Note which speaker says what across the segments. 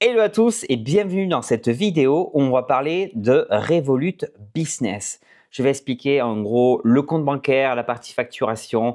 Speaker 1: Hello à tous et bienvenue dans cette vidéo où on va parler de Revolut Business. Je vais expliquer en gros le compte bancaire, la partie facturation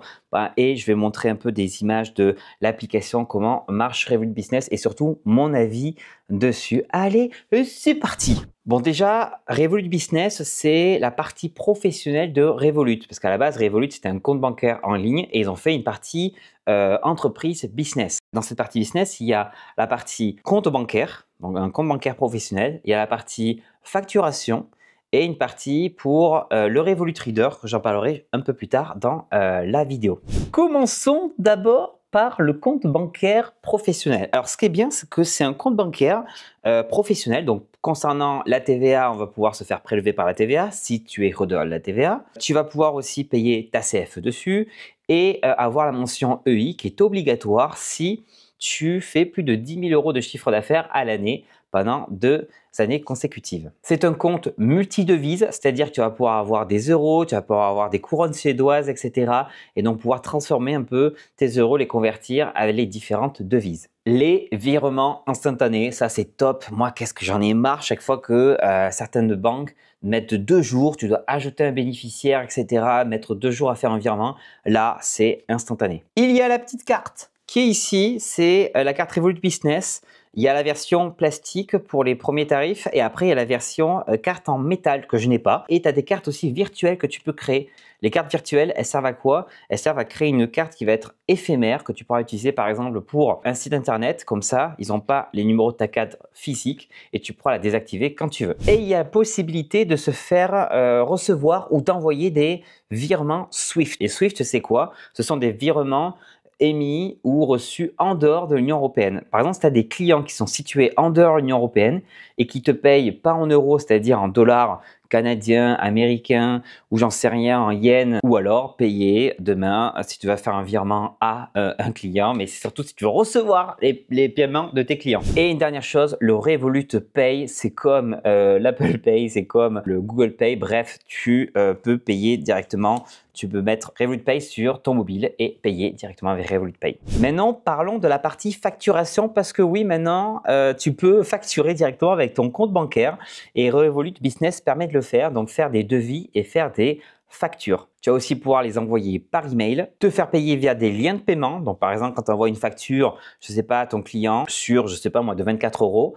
Speaker 1: et je vais montrer un peu des images de l'application, comment marche Revolut Business et surtout mon avis dessus. Allez, c'est parti! Bon déjà, Revolut Business, c'est la partie professionnelle de Revolut parce qu'à la base, Revolut, c'était un compte bancaire en ligne et ils ont fait une partie entreprise business. Dans cette partie business, il y a la partie compte bancaire, donc un compte bancaire professionnel. Il y a la partie facturation et une partie pour le Revolut Reader, que j'en parlerai un peu plus tard dans la vidéo. Commençons d'abord par le compte bancaire professionnel. Alors, ce qui est bien, c'est que c'est un compte bancaire professionnel. Donc, concernant la TVA, on va pouvoir se faire prélever par la TVA si tu es redevable de la TVA. Tu vas pouvoir aussi payer ta CFE dessus et avoir la mention EI qui est obligatoire si tu fais plus de 10 000 € de chiffre d'affaires à l'année pendant 2 années consécutives. C'est un compte multi-devises, c'est-à-dire que tu vas pouvoir avoir des euros, tu vas pouvoir avoir des couronnes suédoises, etc. Et donc pouvoir transformer un peu tes euros, les convertir avec les différentes devises. Les virements instantanés, ça c'est top. Moi, qu'est-ce que j'en ai marre chaque fois que certaines banques mettent 2 jours, tu dois ajouter un bénéficiaire, etc. Mettre 2 jours à faire un virement. Là, c'est instantané. Il y a la petite carte qui est ici, c'est la carte Revolut Business. Il y a la version plastique pour les premiers tarifs et après il y a la version carte en métal que je n'ai pas. Et tu as des cartes aussi virtuelles que tu peux créer. Les cartes virtuelles, elles servent à quoi? Elles servent à créer une carte qui va être éphémère, que tu pourras utiliser par exemple pour un site internet. Comme ça, ils n'ont pas les numéros de ta carte physique et tu pourras la désactiver quand tu veux. Et il y a la possibilité de se faire recevoir ou d'envoyer des virements Swift. Et Swift, c'est quoi? Ce sont des virements émis ou reçus en dehors de l'Union européenne. Par exemple, si tu as des clients qui sont situés en dehors de l'Union européenne et qui te payent pas en euros, c'est-à-dire en dollars canadiens, américains ou j'en sais rien en yens, ou alors payer demain si tu vas faire un virement à un client, mais c'est surtout si tu veux recevoir les paiements de tes clients. Et une dernière chose, le Revolut Pay, c'est comme l'Apple Pay, c'est comme le Google Pay, bref, tu peux payer directement. Tu peux mettre Revolut Pay sur ton mobile et payer directement avec Revolut Pay. Maintenant, parlons de la partie facturation parce que oui, maintenant, tu peux facturer directement avec ton compte bancaire et Revolut Business permet de le faire, donc faire des devis et faire des factures. Tu vas aussi pouvoir les envoyer par email, te faire payer via des liens de paiement. Donc, par exemple, quand tu envoies une facture, je ne sais pas, à ton client sur, je ne sais pas moi, de 24 €,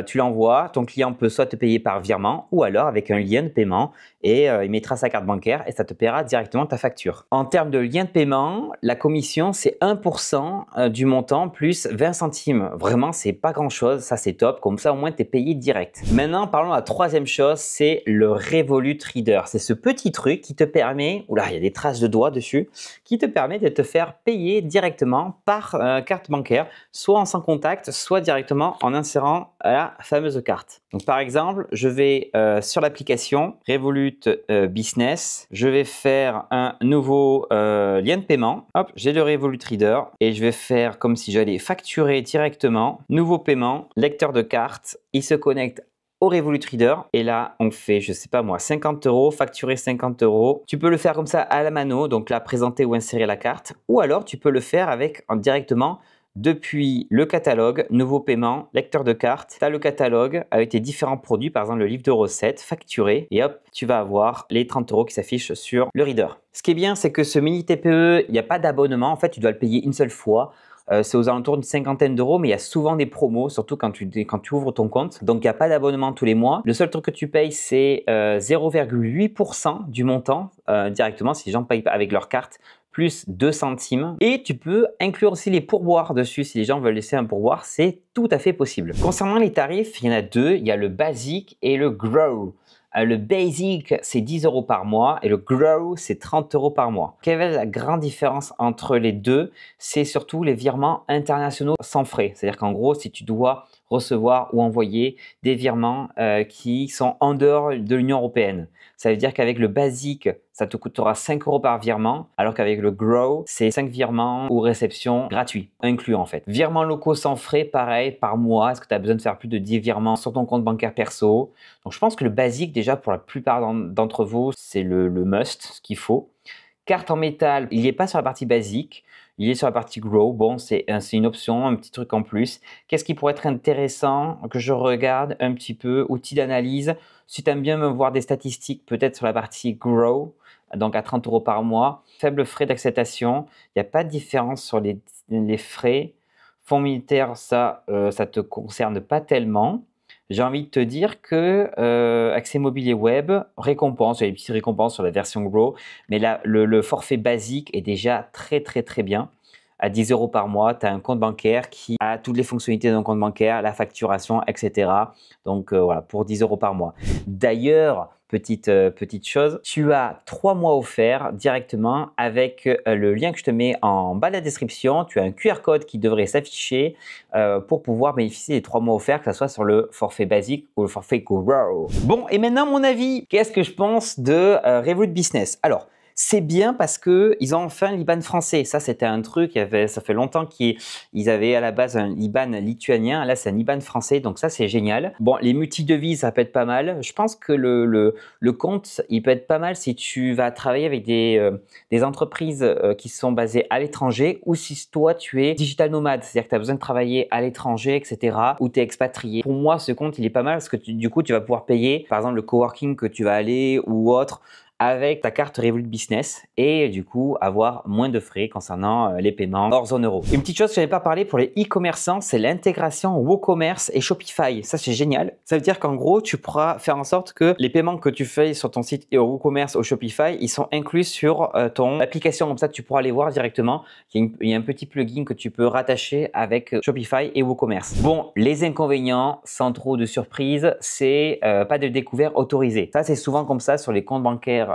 Speaker 1: tu l'envoies, ton client peut soit te payer par virement ou alors avec un lien de paiement et il mettra sa carte bancaire et ça te paiera directement ta facture. En termes de lien de paiement, la commission, c'est 1% du montant plus 20 centimes. Vraiment, c'est pas grand-chose, ça c'est top. Comme ça, au moins, tu es payé direct. Maintenant, parlons de la troisième chose, c'est le Revolut Reader. C'est ce petit truc qui te permet, oula, il y a des traces de doigts dessus, qui te permet de te faire payer directement par carte bancaire, soit en sans contact, soit directement en insérant la fameuse carte. Donc par exemple, je vais sur l'application Revolut Business, je vais faire un nouveau lien de paiement. Hop, j'ai le Revolut Reader et je vais faire comme si j'allais facturer directement. Nouveau paiement, lecteur de carte, il se connecte au Revolut Reader et là on fait, je sais pas moi, 50 €, facturer 50 €. Tu peux le faire comme ça à la mano, donc là présenter ou insérer la carte, ou alors tu peux le faire avec directement depuis le catalogue, nouveau paiement, lecteur de carte, tu as le catalogue avec tes différents produits, par exemple le livre de recettes, facturé, et hop, tu vas avoir les 30 € qui s'affichent sur le reader. Ce qui est bien, c'est que ce mini TPE, il n'y a pas d'abonnement, en fait, tu dois le payer une seule fois. C'est aux alentours d'une cinquantaine d'euros, mais il y a souvent des promos, surtout quand tu ouvres ton compte. Donc, il n'y a pas d'abonnement tous les mois. Le seul truc que tu payes, c'est 0,8% du montant directement si les gens payent avec leur carte plus 2 centimes. Et tu peux inclure aussi les pourboires dessus. Si les gens veulent laisser un pourboire, c'est tout à fait possible. Concernant les tarifs, il y en a deux. Il y a le Basic et le Grow. Le Basic, c'est 10 € par mois et le Grow, c'est 30 € par mois. Quelle est la grande différence entre les deux? C'est surtout les virements internationaux sans frais. C'est-à-dire qu'en gros, si tu dois recevoir ou envoyer des virements qui sont en dehors de l'Union européenne, ça veut dire qu'avec le Basic, ça te coûtera 5 € par virement, alors qu'avec le Grow, c'est 5 virements ou réceptions gratuits, inclus en fait. Virements locaux sans frais, pareil, par mois. Est-ce que tu as besoin de faire plus de 10 virements sur ton compte bancaire perso? Donc je pense que le Basic, déjà pour la plupart d'entre vous, c'est le must, ce qu'il faut. Carte en métal, il n'est pas sur la partie basique, il est sur la partie Grow. Bon, c'est une option, un petit truc en plus. Qu'est-ce qui pourrait être intéressant que je regarde un petit peu? Outils d'analyse. Si tu aimes bien me voir des statistiques, peut-être sur la partie Grow, donc à 30 € par mois. Faible frais d'acceptation. Il n'y a pas de différence sur les frais. Fonds militaire, ça ne te concerne pas tellement. J'ai envie de te dire que accès mobile et web, récompense, il y a des petites récompenses sur la version Grow, mais là, le forfait basique est déjà très très très bien. À 10 € par mois, tu as un compte bancaire qui a toutes les fonctionnalités d'un compte bancaire, la facturation, etc. Donc voilà, pour 10 € par mois. D'ailleurs, petite chose, tu as 3 mois offerts directement avec le lien que je te mets en bas de la description. Tu as un QR code qui devrait s'afficher pour pouvoir bénéficier des 3 mois offerts, que ce soit sur le forfait basique ou le forfait Grow. Bon, et maintenant mon avis, qu'est-ce que je pense de Revolut Business? Alors, c'est bien parce qu'ils ont enfin l'IBAN français. Ça, c'était un truc, ça fait longtemps qu'ils avaient à la base un IBAN lituanien. Là, c'est un IBAN français, donc ça, c'est génial. Bon, les multi-devises, ça peut être pas mal. Je pense que le compte, il peut être pas mal si tu vas travailler avec des entreprises qui sont basées à l'étranger ou si toi, tu es digital nomade, c'est-à-dire que tu as besoin de travailler à l'étranger, etc., ou tu es expatrié. Pour moi, ce compte, il est pas mal parce que du coup, tu vas pouvoir payer, par exemple, le coworking que tu vas aller ou autre, avec ta carte Revolut Business et du coup avoir moins de frais concernant les paiements hors zone euro. Une petite chose que je n'avais pas parlé pour les e-commerçants, c'est l'intégration WooCommerce et Shopify. Ça, c'est génial. Ça veut dire qu'en gros, tu pourras faire en sorte que les paiements que tu fais sur ton site WooCommerce ou Shopify, ils sont inclus sur ton application. Comme ça, tu pourras les voir directement. Il y a un petit plugin que tu peux rattacher avec Shopify et WooCommerce. Bon, les inconvénients, sans trop de surprise, c'est pas de découvert autorisé. Ça, c'est souvent comme ça sur les comptes bancaires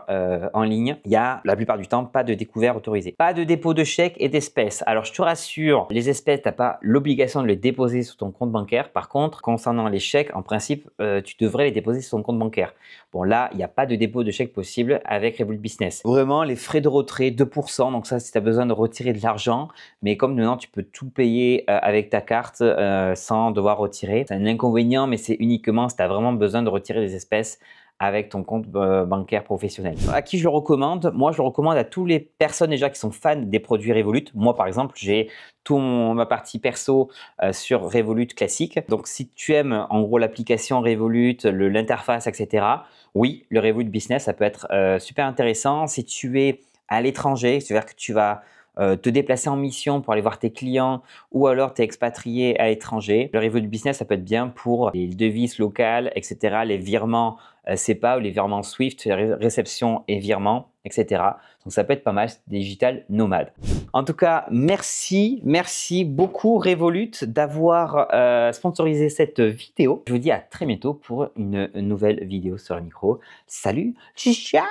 Speaker 1: en ligne, il y a la plupart du temps pas de découvert autorisé. Pas de dépôt de chèques et d'espèces. Alors je te rassure, les espèces, tu n'as pas l'obligation de les déposer sur ton compte bancaire. Par contre, concernant les chèques, en principe, tu devrais les déposer sur ton compte bancaire. Bon là, il n'y a pas de dépôt de chèque possible avec Revolut Business. Vraiment, les frais de retrait, 2%. Donc ça, si tu as besoin de retirer de l'argent, mais comme maintenant, tu peux tout payer avec ta carte sans devoir retirer. C'est un inconvénient, mais c'est uniquement si tu as vraiment besoin de retirer des espèces avec ton compte bancaire professionnel. À qui je le recommande? Moi, je le recommande à toutes les personnes déjà qui sont fans des produits Revolut. Moi, par exemple, j'ai ma partie perso sur Revolut classique. Donc, si tu aimes en gros l'application Revolut, l'interface, etc., oui, le Revolut Business, ça peut être super intéressant. Si tu es à l'étranger, c'est-à-dire que tu vas te déplacer en mission pour aller voir tes clients ou alors tu es expatrié à l'étranger. Le Revolut Business, ça peut être bien pour les devises locales, etc., les virements SEPA ou les virements Swift, réception et virement, etc. Donc, ça peut être pas mal, digital nomade. En tout cas, merci beaucoup Revolut d'avoir sponsorisé cette vidéo. Je vous dis à très bientôt pour une nouvelle vidéo sur le micro. Salut, ciao!